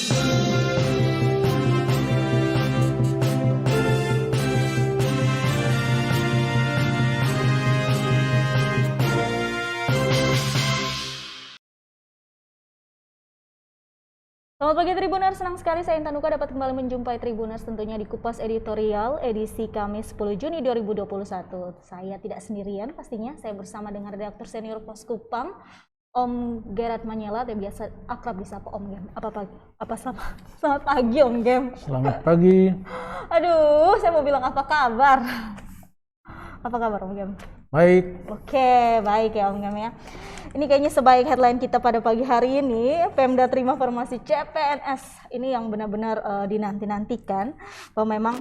Selamat pagi Tribuners, senang sekali saya Intan Nuka dapat kembali menjumpai Tribuners tentunya di Kupas Editorial edisi Kamis 10 Juni 2021. Saya tidak sendirian pastinya, saya bersama dengan redaktur senior Pos Kupang, Om Gerard Manyela, yang biasa akrab disapa Om Gem. Selamat pagi Om Gem. Selamat pagi. Aduh, saya mau bilang apa kabar? Apa kabar Om Gem? Baik. Oke, baik ya Om Gem ya. Ini kayaknya sebaik headline kita pada pagi hari ini, Pemda terima formasi CPNS. Ini yang benar-benar dinanti-nantikan, bahwa memang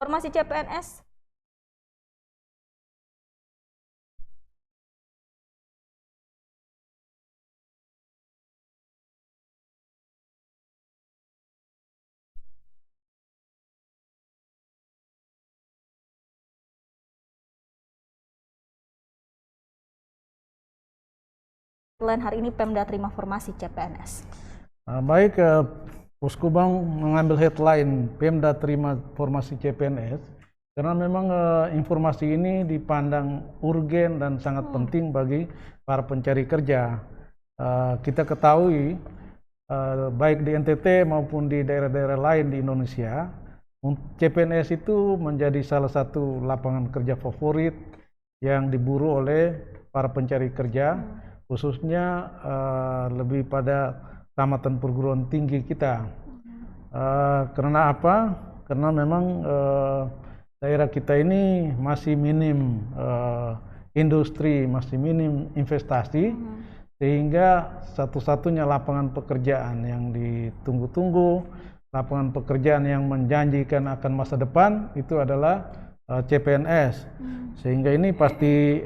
formasi CPNS hari ini Pemda terima formasi CPNS. Baik, Poskubang mengambil headline Pemda terima formasi CPNS karena memang informasi ini dipandang urgen dan sangat penting bagi para pencari kerja. Kita ketahui baik di NTT maupun di daerah-daerah lain di Indonesia, CPNS itu menjadi salah satu lapangan kerja favorit yang diburu oleh para pencari kerja. Khususnya lebih pada tamatan perguruan tinggi kita. Karena apa? Karena memang daerah kita ini masih minim industri, masih minim investasi, sehingga satu-satunya lapangan pekerjaan yang ditunggu-tunggu, lapangan pekerjaan yang menjanjikan akan masa depan itu adalah CPNS. Sehingga ini pasti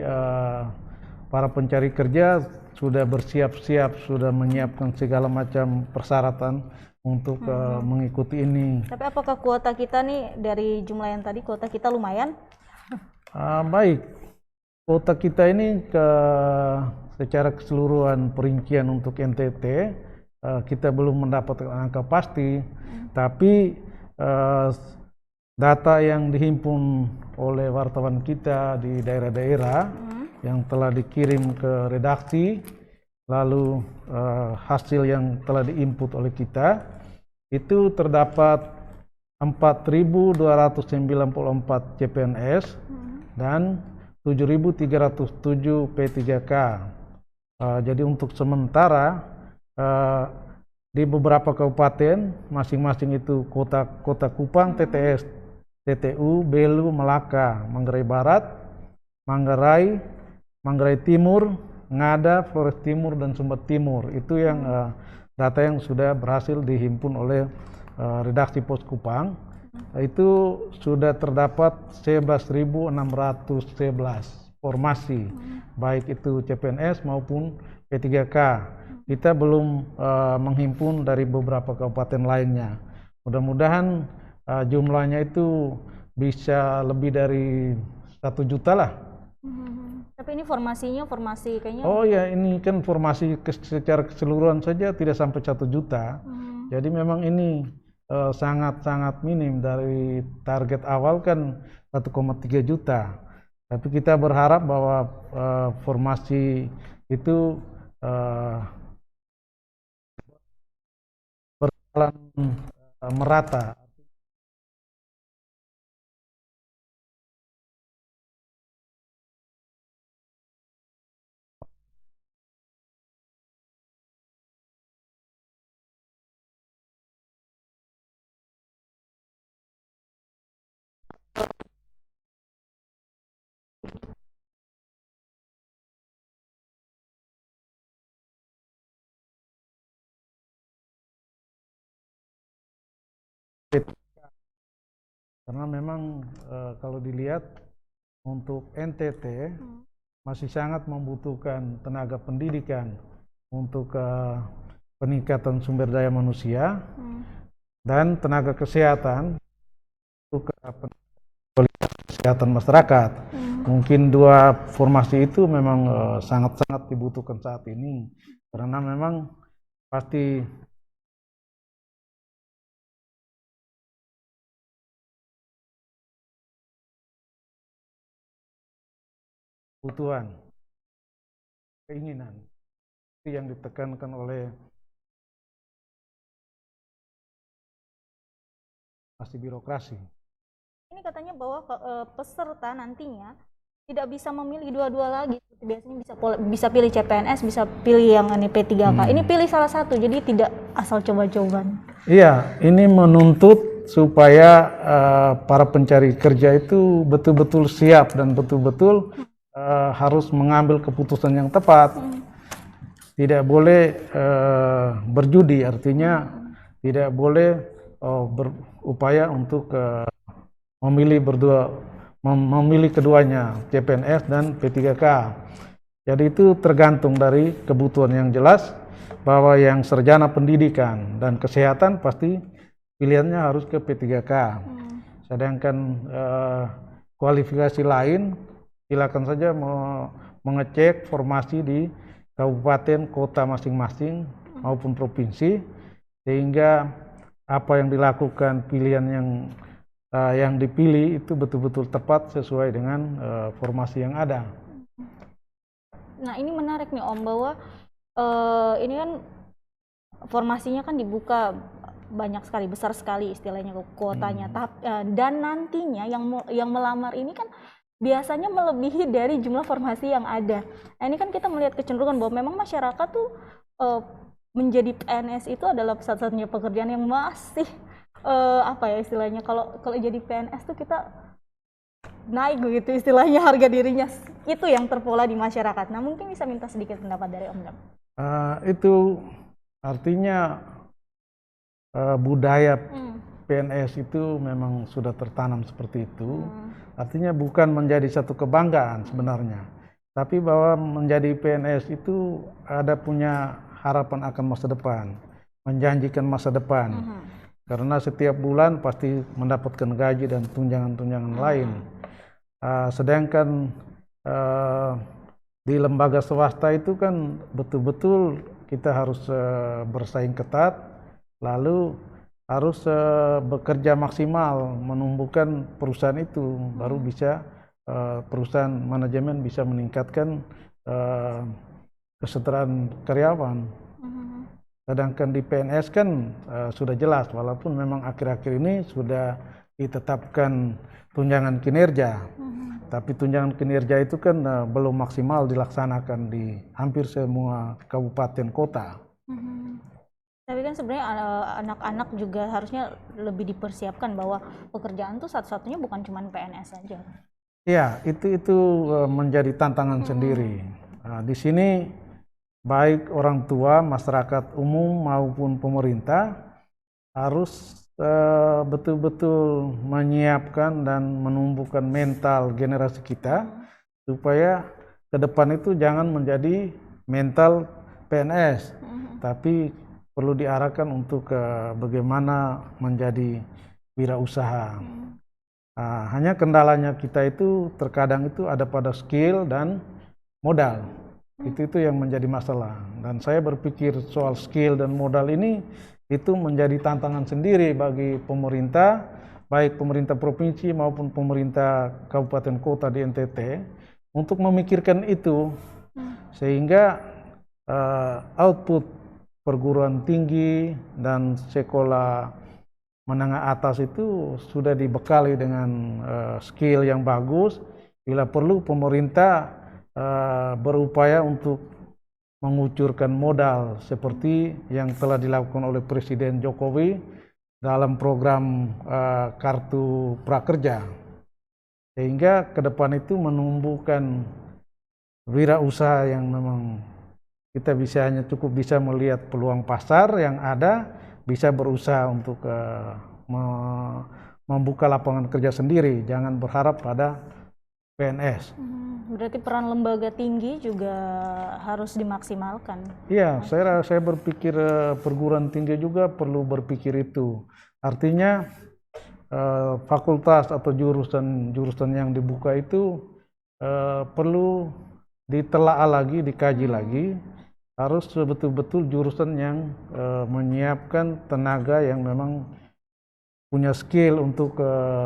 para pencari kerja sudah bersiap-siap, sudah menyiapkan segala macam persyaratan untuk mengikuti ini. Tapi apakah kuota kita nih dari jumlah yang tadi, kuota kita lumayan? Baik, kuota kita ini secara keseluruhan perincian untuk NTT, kita belum mendapatkan angka pasti, tapi data yang dihimpun oleh wartawan kita di daerah-daerah yang telah dikirim ke redaksi, lalu hasil yang telah diinput oleh kita, itu terdapat 4.294 CPNS dan 7.307 P3K. Jadi untuk sementara di beberapa kabupaten, masing-masing itu kota Kupang, TTS, TTU, Belu, Melaka, Manggarai Barat, Manggarai Timur, Ngada, Flores Timur, dan Sumber Timur. Itu yang data yang sudah berhasil dihimpun oleh redaksi Pos Kupang. Itu sudah terdapat 11.611 formasi, baik itu CPNS maupun P3K. Kita belum menghimpun dari beberapa kabupaten lainnya. Mudah-mudahan jumlahnya itu bisa lebih dari 1 juta lah. Tapi ini formasi kayaknya. Oh ya, ini kan formasi secara keseluruhan saja tidak sampai 1 juta. Jadi memang ini sangat-sangat minim. Dari target awal kan 1,3 juta. Tapi kita berharap bahwa formasi itu berjalan merata. Karena memang kalau dilihat untuk NTT masih sangat membutuhkan tenaga pendidikan untuk peningkatan sumber daya manusia dan tenaga kesehatan untuk kesehatan masyarakat. Mungkin dua formasi itu memang sangat-sangat dibutuhkan saat ini, karena memang pasti kebutuhan, keinginan itu yang ditekankan oleh masih birokrasi. Ini katanya bahwa peserta nantinya tidak bisa memilih dua-dua lagi. Biasanya bisa pilih CPNS, bisa pilih yang ini P3K. Ini pilih salah satu, jadi tidak asal coba-coba. Iya, ini menuntut supaya para pencari kerja itu betul-betul siap dan betul-betul harus mengambil keputusan yang tepat. Tidak boleh berjudi, artinya tidak boleh berupaya untuk memilih keduanya, CPNS dan P3K. Jadi itu tergantung dari kebutuhan yang jelas, bahwa yang sarjana pendidikan dan kesehatan pasti pilihannya harus ke P3K. Sedangkan kualifikasi lain silakan saja mengecek formasi di kabupaten, kota masing-masing maupun provinsi, sehingga apa yang dilakukan, pilihan yang dipilih itu betul-betul tepat sesuai dengan formasi yang ada. Nah, ini menarik nih Om, bahwa ini kan formasinya kan dibuka banyak sekali, besar sekali istilahnya kuotanya, dan nantinya yang melamar ini kan biasanya melebihi dari jumlah formasi yang ada. Nah, ini kan kita melihat kecenderungan bahwa memang masyarakat tuh menjadi PNS itu adalah satu-satunya pekerjaan yang masih apa ya istilahnya, kalau jadi PNS tuh kita naik begitu istilahnya harga dirinya, itu yang terpola di masyarakat. Nah, mungkin bisa minta sedikit pendapat dari Om Dam. Itu artinya budaya PNS itu memang sudah tertanam seperti itu. Artinya bukan menjadi satu kebanggaan sebenarnya, tapi bahwa menjadi PNS itu ada punya harapan akan masa depan, menjanjikan masa depan. Karena setiap bulan pasti mendapatkan gaji dan tunjangan-tunjangan lain. Sedangkan di lembaga swasta itu kan betul-betul kita harus bersaing ketat, lalu harus bekerja maksimal menumbuhkan perusahaan itu, baru bisa perusahaan manajemen bisa meningkatkan kesejahteraan karyawan. Sedangkan di PNS kan sudah jelas, walaupun memang akhir-akhir ini sudah ditetapkan tunjangan kinerja, tapi tunjangan kinerja itu kan belum maksimal dilaksanakan di hampir semua kabupaten kota. Tapi kan sebenarnya anak-anak juga harusnya lebih dipersiapkan bahwa pekerjaan tuh satu-satunya bukan cuma PNS saja. Iya, itu menjadi tantangan sendiri. Di sini baik orang tua, masyarakat umum maupun pemerintah harus betul-betul menyiapkan dan menumbuhkan mental generasi kita supaya ke depan itu jangan menjadi mental PNS, tapi perlu diarahkan untuk bagaimana menjadi wirausaha. Hanya kendalanya kita itu terkadang itu ada pada skill dan modal. Itu yang menjadi masalah. Dan saya berpikir soal skill dan modal ini itu menjadi tantangan sendiri bagi pemerintah, baik pemerintah provinsi maupun pemerintah kabupaten kota di NTT, untuk memikirkan itu, sehingga output perguruan tinggi dan sekolah menengah atas itu sudah dibekali dengan skill yang bagus. Bila perlu pemerintah berupaya untuk mengucurkan modal seperti yang telah dilakukan oleh Presiden Jokowi dalam program Kartu Prakerja, sehingga ke depan itu menumbuhkan wirausaha yang memang kita hanya cukup bisa melihat peluang pasar yang ada, bisa berusaha untuk membuka lapangan kerja sendiri, jangan berharap pada PNS. Berarti peran lembaga tinggi juga harus dimaksimalkan. Iya, saya berpikir perguruan tinggi juga perlu berpikir itu. Artinya fakultas atau jurusan yang dibuka itu perlu ditelaah lagi, dikaji lagi, harus betul-betul jurusan yang menyiapkan tenaga yang memang punya skill untuk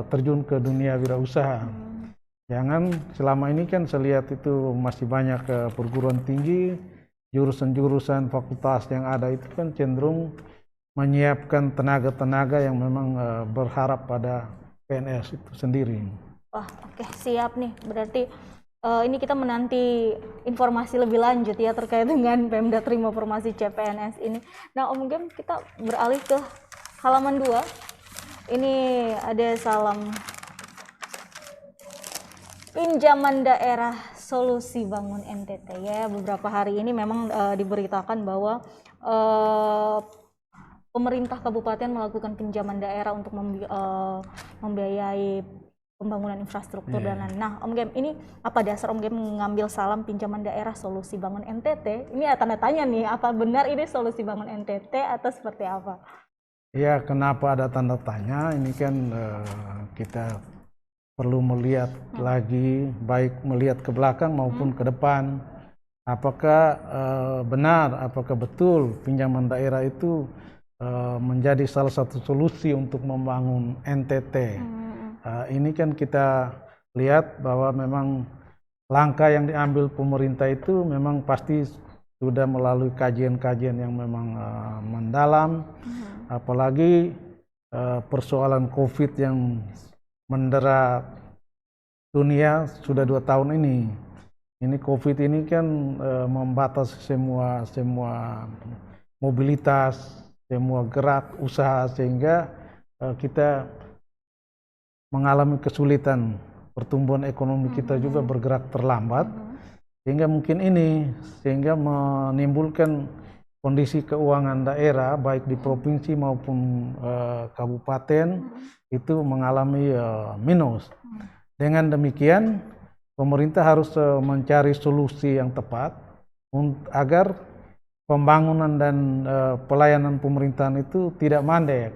terjun ke dunia wirausaha. Jangan selama ini kan saya lihat itu masih banyak perguruan tinggi, jurusan-jurusan fakultas yang ada itu kan cenderung menyiapkan tenaga-tenaga yang memang berharap pada PNS itu sendiri. Wah, oke, siap nih. Berarti ini kita menanti informasi lebih lanjut ya terkait dengan Pemda Terima Formasi CPNS ini. Nah, Om Gem, kita beralih ke halaman 2. Ini ada salam pinjaman daerah solusi bangun NTT ya. Beberapa hari ini memang diberitakan bahwa pemerintah kabupaten melakukan pinjaman daerah untuk membiayai pembangunan infrastruktur dan lain. Nah, Om Gem, ini apa dasar Om Gem mengambil salam pinjaman daerah solusi bangun NTT? Ini tanda tanya nih, apa benar ini solusi bangun NTT atau seperti apa? Ya, kenapa ada tanda tanya? Ini kan kita perlu melihat lagi, baik melihat ke belakang maupun ke depan. Apakah benar, apakah betul pinjaman daerah itu menjadi salah satu solusi untuk membangun NTT? Ini kan kita lihat bahwa memang langkah yang diambil pemerintah itu memang pasti sudah melalui kajian-kajian yang memang mendalam, apalagi persoalan COVID yang mendera dunia sudah 2 tahun ini. Ini COVID ini kan membatasi semua mobilitas, semua gerak usaha, sehingga kita mengalami kesulitan, pertumbuhan ekonomi kita juga bergerak terlambat, sehingga mungkin sehingga menimbulkan kondisi keuangan daerah baik di provinsi maupun kabupaten itu mengalami minus. Dengan demikian pemerintah harus mencari solusi yang tepat agar pembangunan dan pelayanan pemerintahan itu tidak mandek.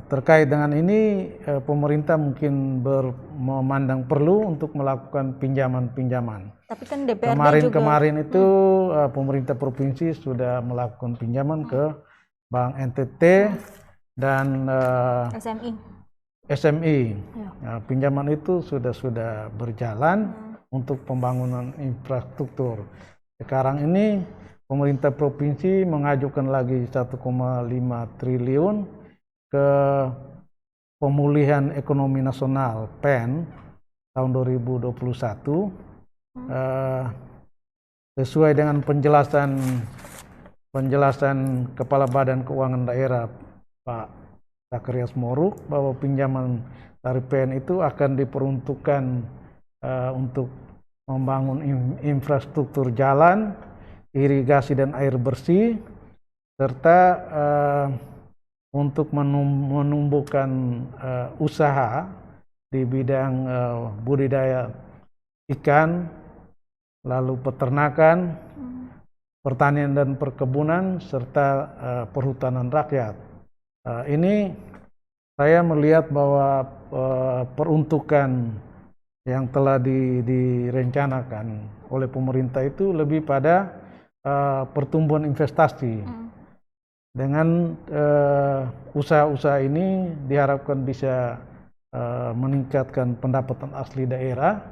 Terkait dengan ini pemerintah mungkin memandang perlu untuk melakukan pinjaman-pinjaman. Tapi kan DPRD Kemarin itu pemerintah provinsi sudah melakukan pinjaman ke Bank NTT dan SMI. Pinjaman itu sudah berjalan untuk pembangunan infrastruktur. Sekarang ini pemerintah provinsi mengajukan lagi 1,5 triliun ke pemulihan ekonomi nasional PEN tahun 2021 sesuai dengan penjelasan Kepala Badan Keuangan Daerah Pak Zacharias Moruk bahwa pinjaman dari PEN itu akan diperuntukkan untuk membangun infrastruktur jalan, irigasi dan air bersih, serta untuk menumbuhkan usaha di bidang budidaya ikan, lalu peternakan, pertanian dan perkebunan, serta perhutanan rakyat. Ini saya melihat bahwa peruntukan yang telah direncanakan oleh pemerintah itu lebih pada pertumbuhan investasi. Dengan usaha-usaha ini diharapkan bisa meningkatkan pendapatan asli daerah,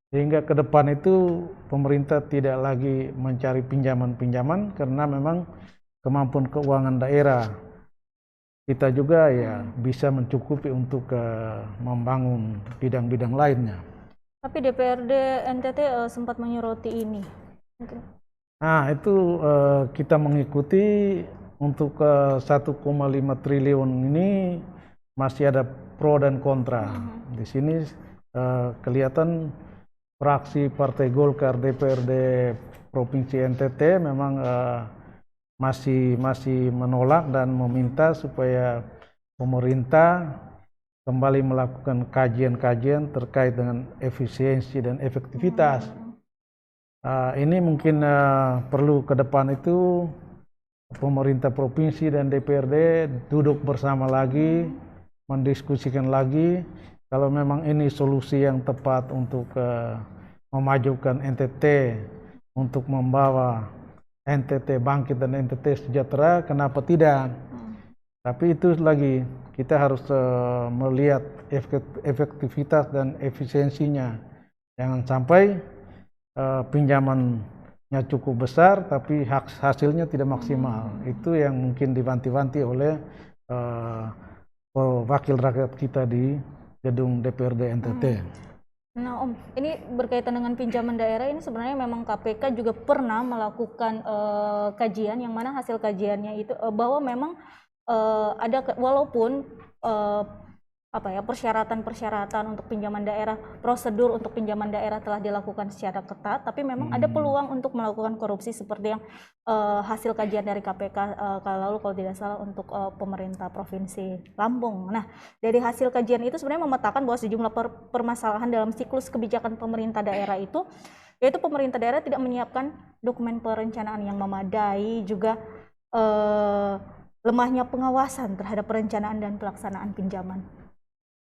sehingga ke depan itu pemerintah tidak lagi mencari pinjaman-pinjaman karena memang kemampuan keuangan daerah kita juga ya bisa mencukupi untuk membangun bidang-bidang lainnya. Tapi DPRD NTT sempat menyoroti ini. Nah, itu kita mengikuti untuk 1,5 triliun ini masih ada pro dan kontra. Di sini kelihatan fraksi Partai Golkar DPRD Provinsi NTT memang masih menolak dan meminta supaya pemerintah kembali melakukan kajian-kajian terkait dengan efisiensi dan efektivitas. Ini mungkin perlu ke depan itu pemerintah provinsi dan DPRD duduk bersama lagi, mendiskusikan lagi. kalau memang ini solusi yang tepat untuk memajukan NTT, untuk membawa NTT bangkit dan NTT sejahtera, kenapa tidak? Tapi itu lagi kita harus melihat efektivitas dan efisiensinya. Jangan sampai pinjamannya cukup besar tapi hasilnya tidak maksimal. Itu yang mungkin diwanti-wanti oleh wakil rakyat kita di gedung DPRD NTT. Nah Om, ini berkaitan dengan pinjaman daerah ini sebenarnya memang KPK juga pernah melakukan kajian yang mana hasil kajiannya itu bahwa memang ada walaupun persyaratan-persyaratan untuk pinjaman daerah, prosedur untuk pinjaman daerah telah dilakukan secara ketat, tapi memang ada peluang untuk melakukan korupsi seperti yang hasil kajian dari KPK lalu kalau tidak salah untuk pemerintah Provinsi Lampung. Nah, dari hasil kajian itu sebenarnya memetakan bahwa sejumlah permasalahan dalam siklus kebijakan pemerintah daerah itu, yaitu pemerintah daerah tidak menyiapkan dokumen perencanaan yang memadai, juga lemahnya pengawasan terhadap perencanaan dan pelaksanaan pinjaman.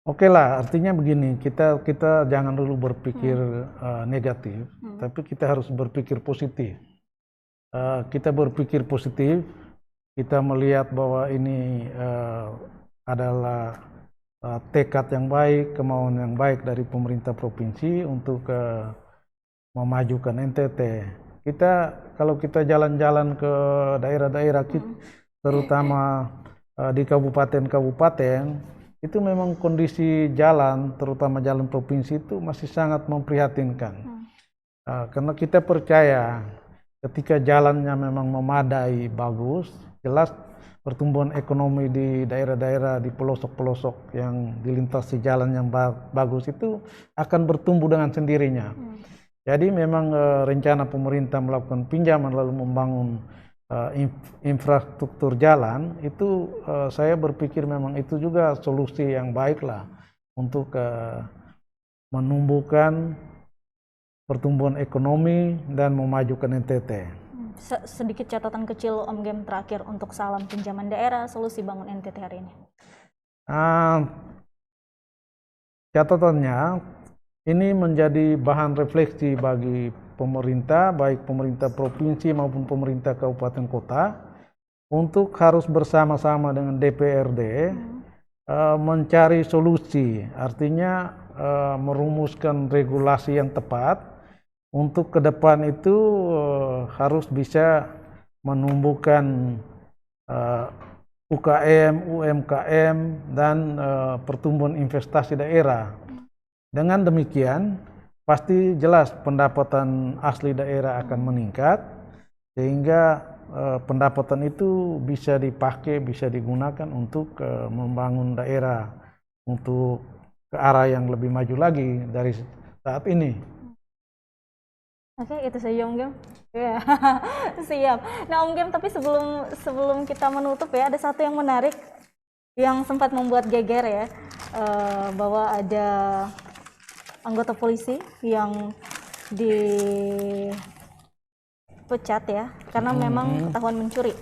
Oke lah, artinya begini, kita jangan dulu berpikir negatif, tapi kita harus berpikir positif. Kita berpikir positif, kita melihat bahwa ini adalah tekad yang baik, kemauan yang baik dari pemerintah provinsi untuk memajukan NTT. Kalau kita jalan-jalan ke daerah-daerah, terutama di kabupaten-kabupaten, itu memang kondisi jalan, terutama jalan provinsi itu masih sangat memprihatinkan. Karena kita percaya ketika jalannya memang memadai, bagus, jelas pertumbuhan ekonomi di daerah-daerah, di pelosok-pelosok yang dilintasi jalan yang bagus itu akan bertumbuh dengan sendirinya. Jadi memang rencana pemerintah melakukan pinjaman lalu membangun infrastruktur jalan itu saya berpikir memang itu juga solusi yang baik lah untuk menumbuhkan pertumbuhan ekonomi dan memajukan NTT. Sedikit catatan kecil Om Gem terakhir untuk salam pinjaman daerah solusi bangun NTT hari ini. Catatannya ini menjadi bahan refleksi bagi pemerintah, baik pemerintah provinsi maupun pemerintah kabupaten kota, untuk harus bersama-sama dengan DPRD mencari solusi, artinya merumuskan regulasi yang tepat untuk ke depan itu harus bisa menumbuhkan UKM, UMKM, dan pertumbuhan investasi daerah. Dengan demikian, pasti jelas pendapatan asli daerah akan meningkat, sehingga pendapatan itu bisa dipakai, bisa digunakan untuk membangun daerah untuk ke arah yang lebih maju lagi dari saat ini. Oke, itu saja Om Gem. Ya, siap. Nah Om Gem, tapi sebelum kita menutup ya, ada satu yang menarik yang sempat membuat geger ya, bahwa ada anggota polisi yang dipecat ya karena memang ketahuan mencuri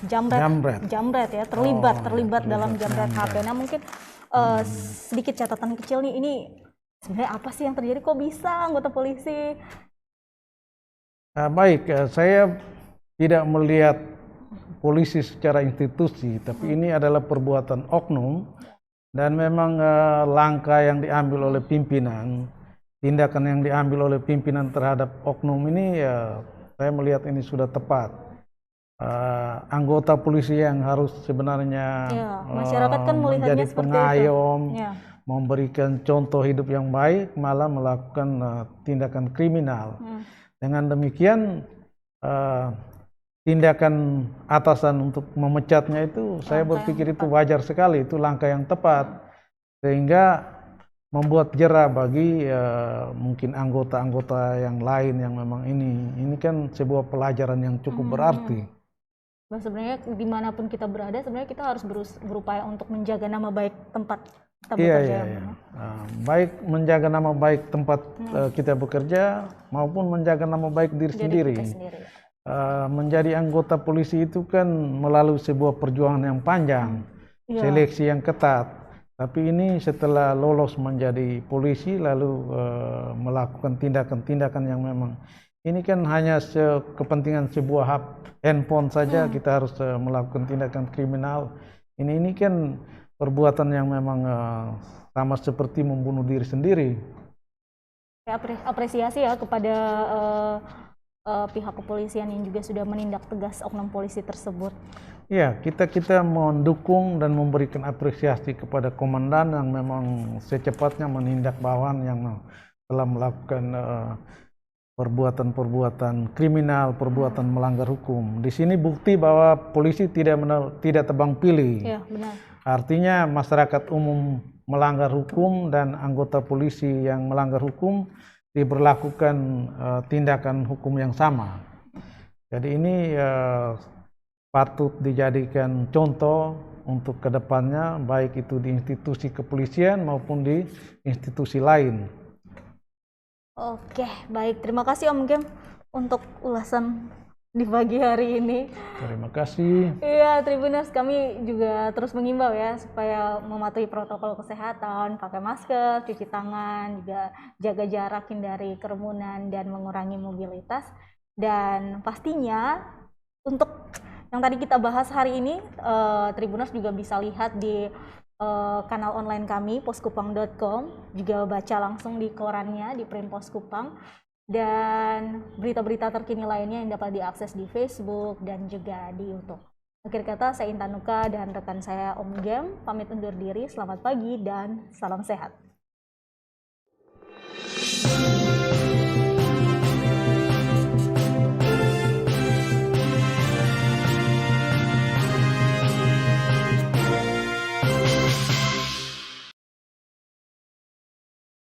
jamret ya, terlibat dalam jamret HP. Nah mungkin sedikit catatan kecil nih, ini sebenarnya apa sih yang terjadi, kok bisa anggota polisi? Baik, saya tidak melihat polisi secara institusi, tapi ini adalah perbuatan oknum. Dan memang langkah yang diambil oleh pimpinan, tindakan yang diambil oleh pimpinan terhadap oknum ini ya saya melihat ini sudah tepat. Anggota polisi yang harus sebenarnya masyarakat kan menjadi pengayom, memberikan contoh hidup yang baik, malah melakukan tindakan kriminal. Dengan demikian tindakan atasan untuk memecatnya itu saya berpikir itu wajar sekali, itu langkah yang tepat, sehingga membuat jera bagi mungkin anggota-anggota yang lain yang memang ini kan sebuah pelajaran yang cukup berarti. Nah, sebenarnya dimanapun kita berada, sebenarnya kita harus berupaya untuk menjaga nama baik tempat kita bekerja. Baik menjaga nama baik tempat kita bekerja maupun menjaga nama baik diri sendiri. Menjadi anggota polisi itu kan melalui sebuah perjuangan yang panjang, seleksi yang ketat. Tapi ini setelah lolos menjadi polisi lalu melakukan tindakan-tindakan yang memang ini kan hanya kepentingan sebuah handphone saja kita harus melakukan tindakan kriminal. Ini kan perbuatan yang memang sama seperti membunuh diri sendiri. Apresiasi ya kepada pihak kepolisian yang juga sudah menindak tegas oknum polisi tersebut. Ya, kita mendukung dan memberikan apresiasi kepada komandan yang memang secepatnya menindak bawahan yang telah melakukan perbuatan-perbuatan kriminal, perbuatan melanggar hukum. Di sini bukti bahwa polisi tidak tebang pilih. Ya, benar. Artinya masyarakat umum melanggar hukum dan anggota polisi yang melanggar hukum diberlakukan tindakan hukum yang sama. Jadi ini patut dijadikan contoh untuk kedepannya, baik itu di institusi kepolisian maupun di institusi lain. Oke, baik. Terima kasih Om Gem untuk ulasan di pagi hari ini. Terima kasih. Iya, Tribuners, kami juga terus mengimbau ya supaya mematuhi protokol kesehatan, pakai masker, cuci tangan, juga jaga jarak, hindari kerumunan dan mengurangi mobilitas. Dan pastinya untuk yang tadi kita bahas hari ini, Tribuners juga bisa lihat di kanal online kami poskupang.com, juga baca langsung di korannya di print Poskupang, dan berita-berita terkini lainnya yang dapat diakses di Facebook dan juga di YouTube. Akhir kata, saya Intan Nuka dan rekan saya Om Gem pamit undur diri. Selamat pagi dan salam sehat.